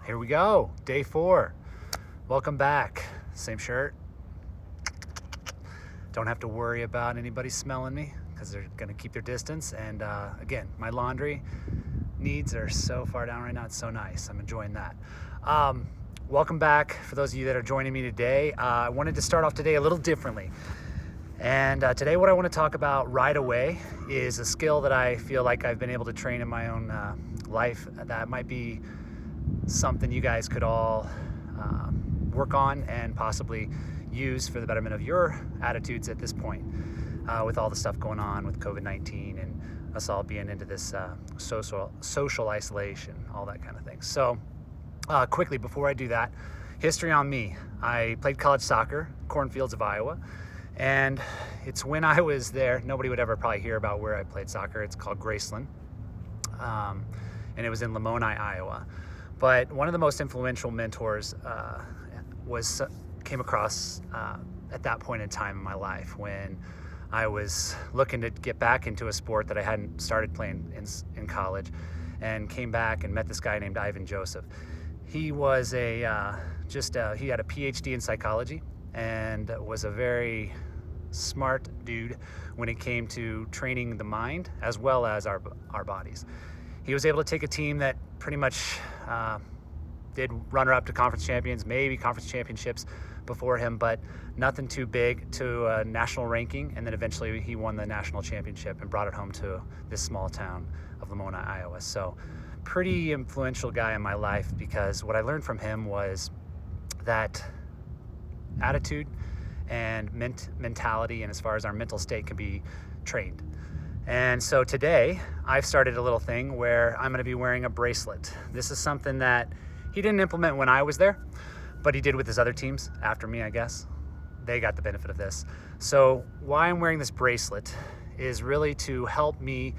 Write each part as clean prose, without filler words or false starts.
Here we go, day 4. Welcome back. Same shirt. Don't have to worry about anybody smelling me because they're going to keep their distance. And again, my laundry needs are so far down right now. It's so nice. I'm enjoying that. Welcome back. For those of you that are joining me today, I wanted to start off today a little differently. And today what I want to talk about right away is a skill that I feel like I've been able to train in my own life that might be something you guys could all work on and possibly use for the betterment of your attitudes at this point with all the stuff going on with COVID-19 and us all being into this social isolation, all that kind of thing. So quickly, before I do that, history on me. I played college soccer, cornfields of Iowa, and it's when I was there, nobody would ever probably hear about where I played soccer. It's called Graceland, and it was in Lamoni, Iowa. But one of the most influential mentors came across at that point in time in my life when I was looking to get back into a sport that I hadn't started playing in college, and came back and met this guy named Ivan Joseph. He was he had a PhD in psychology and was a very smart dude when it came to training the mind as well as our bodies. He was able to take a team that pretty much did runner-up to conference champions, maybe conference championships before him, but nothing too big, to a national ranking, and then eventually he won the national championship and brought it home to this small town of Lamoni, Iowa. So pretty influential guy in my life, because what I learned from him was that attitude and mentality, and as far as our mental state, can be trained. And so today I've started a little thing where I'm going to be wearing a bracelet. This is something that he didn't implement when I was there, but he did with his other teams after me, I guess. They got the benefit of this. So why I'm wearing this bracelet is really to help me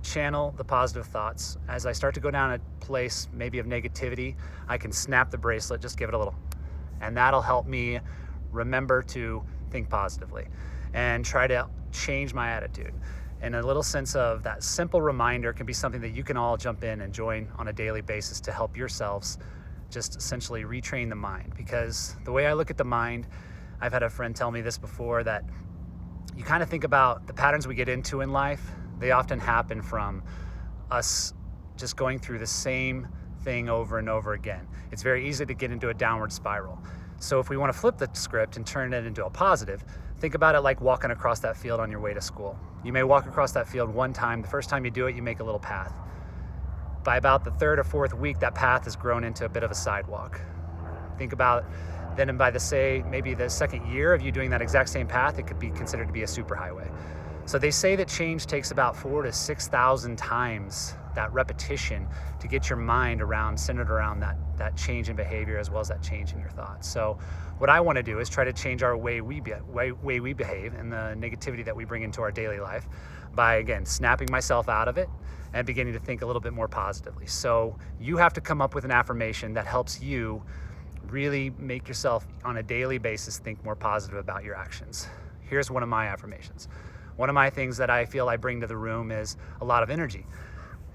channel the positive thoughts. As I start to go down a place maybe of negativity, I can snap the bracelet, just give it a little, and that'll help me remember to think positively and try to change my attitude. And a little sense of that simple reminder can be something that you can all jump in and join on a daily basis to help yourselves just essentially retrain the mind. Because the way I look at the mind, I've had a friend tell me this before, that you kind of think about the patterns we get into in life. They often happen from us just going through the same thing over and over again. It's very easy to get into a downward spiral. So if we want to flip the script and turn it into a positive, think about it like walking across that field on your way to school. You may walk across that field one time. The first time you do it, you make a little path. By about the 3rd or 4th week, that path has grown into a bit of a sidewalk. Think about then, and by maybe the 2nd year of you doing that exact same path, it could be considered to be a superhighway. So they say that change takes about 4,000 to 6,000 times that repetition to get your mind centered around that change in behavior as well as that change in your thoughts. So what I want to do is try to change our way we behave and the negativity that we bring into our daily life by, again, snapping myself out of it and beginning to think a little bit more positively. So you have to come up with an affirmation that helps you really make yourself on a daily basis think more positive about your actions. Here's one of my affirmations. One of my things that I feel I bring to the room is a lot of energy.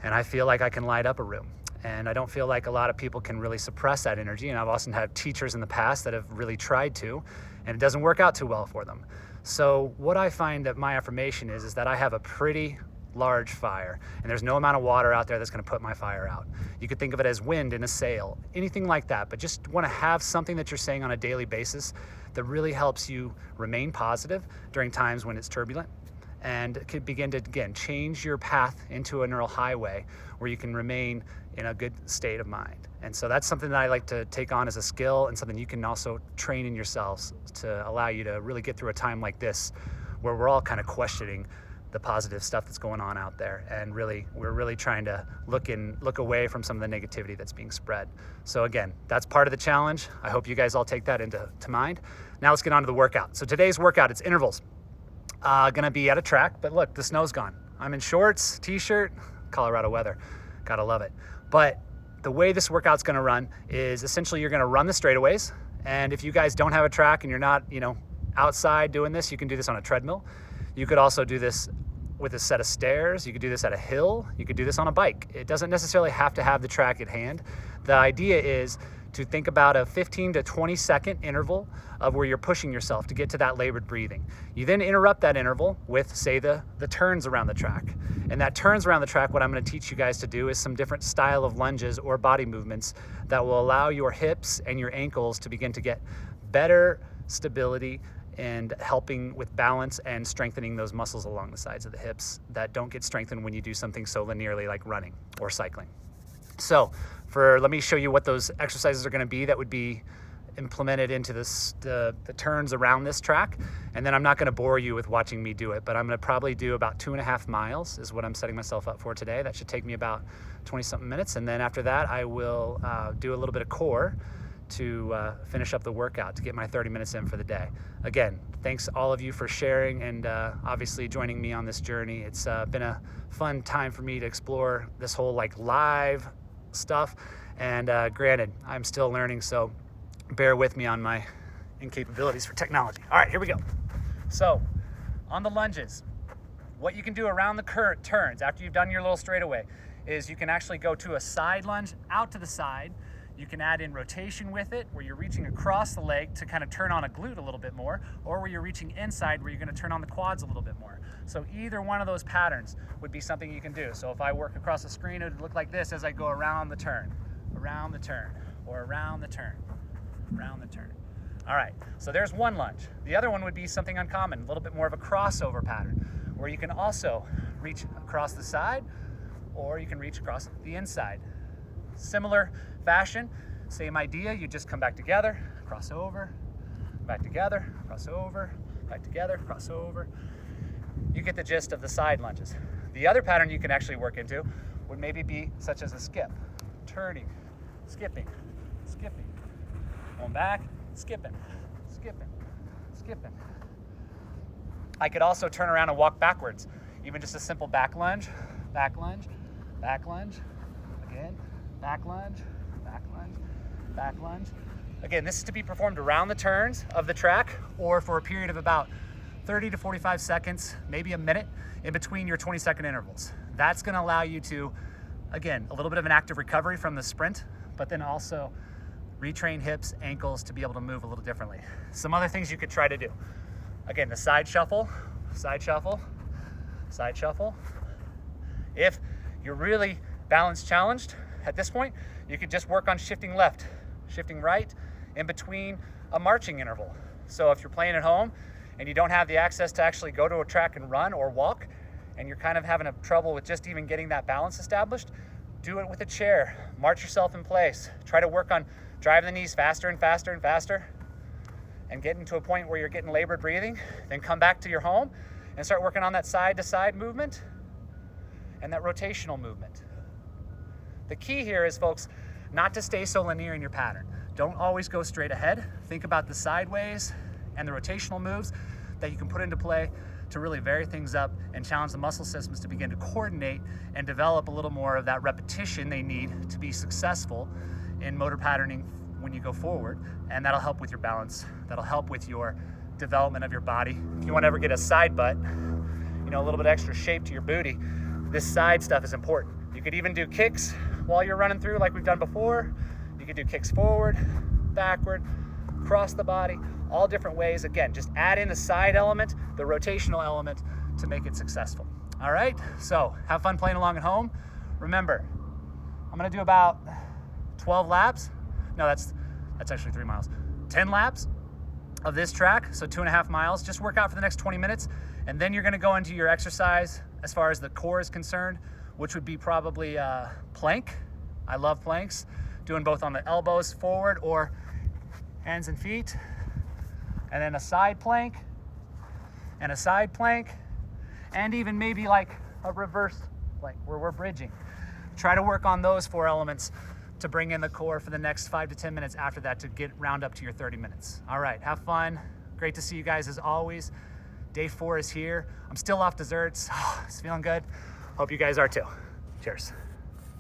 And I feel like I can light up a room. And I don't feel like a lot of people can really suppress that energy. And I've also had teachers in the past that have really tried to, and it doesn't work out too well for them. So what I find that my affirmation is that I have a pretty large fire, and there's no amount of water out there that's going to put my fire out. You could think of it as wind in a sail, anything like that, but just want to have something that you're saying on a daily basis that really helps you remain positive during times when it's turbulent, and could begin to, again, change your path into a neural highway where you can remain in a good state of mind. And so that's something that I like to take on as a skill, and something you can also train in yourselves to allow you to really get through a time like this where we're all kind of questioning the positive stuff that's going on out there, and we're really trying to look away from some of the negativity that's being spread. So again, that's part of the challenge. I hope you guys all take that into mind. Now let's get on to the workout. So today's workout, it's intervals. Gonna be at a track, but look, the snow's gone. I'm in shorts, t-shirt, Colorado weather, gotta love it. But the way this workout's gonna run is essentially you're gonna run the straightaways, and if you guys don't have a track and you're not, outside doing this, you can do this on a treadmill. You could also do this with a set of stairs. You could do this at a hill. You could do this on a bike. It doesn't necessarily have to have the track at hand. The idea is to think about a 15 to 20 second interval of where you're pushing yourself to get to that labored breathing. You then interrupt that interval with, say, the turns around the track. And that turns around the track, what I'm gonna teach you guys to do is some different style of lunges or body movements that will allow your hips and your ankles to begin to get better stability and helping with balance and strengthening those muscles along the sides of the hips that don't get strengthened when you do something so linearly like running or cycling. So let me show you what those exercises are gonna be that would be implemented into the turns around this track. And then I'm not gonna bore you with watching me do it, but I'm gonna probably do about 2.5 miles is what I'm setting myself up for today. That should take me about 20 something minutes. And then after that, I will do a little bit of core to finish up the workout to get my 30 minutes in for the day. Again, thanks all of you for sharing and obviously joining me on this journey. It's been a fun time for me to explore this whole like live stuff. And granted, I'm still learning, so bear with me on my incapabilities for technology. All right, here we go. So on the lunges, what you can do around the current turns after you've done your little straightaway is you can actually go to a side lunge out to the side. You can add in rotation with it, where you're reaching across the leg to kind of turn on a glute a little bit more, or where you're reaching inside, where you're going to turn on the quads a little bit more. So either one of those patterns would be something you can do. So if I work across the screen, it would look like this as I go around the turn, or around the turn, around the turn. All right, so there's one lunge. The other one would be something uncommon, a little bit more of a crossover pattern, where you can also reach across the side, or you can reach across the inside. Similar fashion, same idea, you just come back together, cross over, back together, cross over, back together, cross over. You get the gist of the side lunges. The other pattern you can actually work into would maybe be such as a skip, turning, skipping, skipping, going back, skipping, skipping, skipping. I could also turn around and walk backwards, even just a simple back lunge, back lunge, back lunge, again, back lunge, back lunge, back lunge. Again, this is to be performed around the turns of the track or for a period of about 30 to 45 seconds, maybe a minute in between your 20-second intervals. That's gonna allow you to, again, a little bit of an active recovery from the sprint, but then also retrain hips, ankles to be able to move a little differently. Some other things you could try to do. Again, the side shuffle, side shuffle, side shuffle. If you're really balance challenged, at this point, you could just work on shifting left, shifting right in between a marching interval. So if you're playing at home and you don't have the access to actually go to a track and run or walk, and you're kind of having a trouble with just even getting that balance established, do it with a chair. March yourself in place. Try to work on driving the knees faster and faster and faster and getting to a point where you're getting labored breathing. Then come back to your home and start working on that side-to-side movement and that rotational movement. The key here is, folks, not to stay so linear in your pattern. Don't always go straight ahead. Think about the sideways and the rotational moves that you can put into play to really vary things up and challenge the muscle systems to begin to coordinate and develop a little more of that repetition they need to be successful in motor patterning when you go forward. And that'll help with your balance. That'll help with your development of your body. If you want to ever get a side butt, a little bit extra shape to your booty, this side stuff is important. You could even do kicks while you're running through like we've done before. You could do kicks forward, backward, across the body, all different ways. Again, just add in the side element, the rotational element to make it successful. All right, so have fun playing along at home. Remember, I'm gonna do about 12 laps. No, that's actually 3 miles. 10 laps of this track, so 2.5 miles. Just work out for the next 20 minutes, and then you're gonna go into your exercise as far as the core is concerned, which would be probably plank. I love planks, doing both on the elbows forward or hands and feet, and then a side plank, and a side plank, and even maybe like a reverse plank where we're bridging. Try to work on those 4 elements to bring in the core for the next 5 to 10 minutes after that to round up to your 30 minutes. All right, have fun. Great to see you guys as always. Day 4 is here. I'm still off desserts. It's feeling good. Hope you guys are too. Cheers.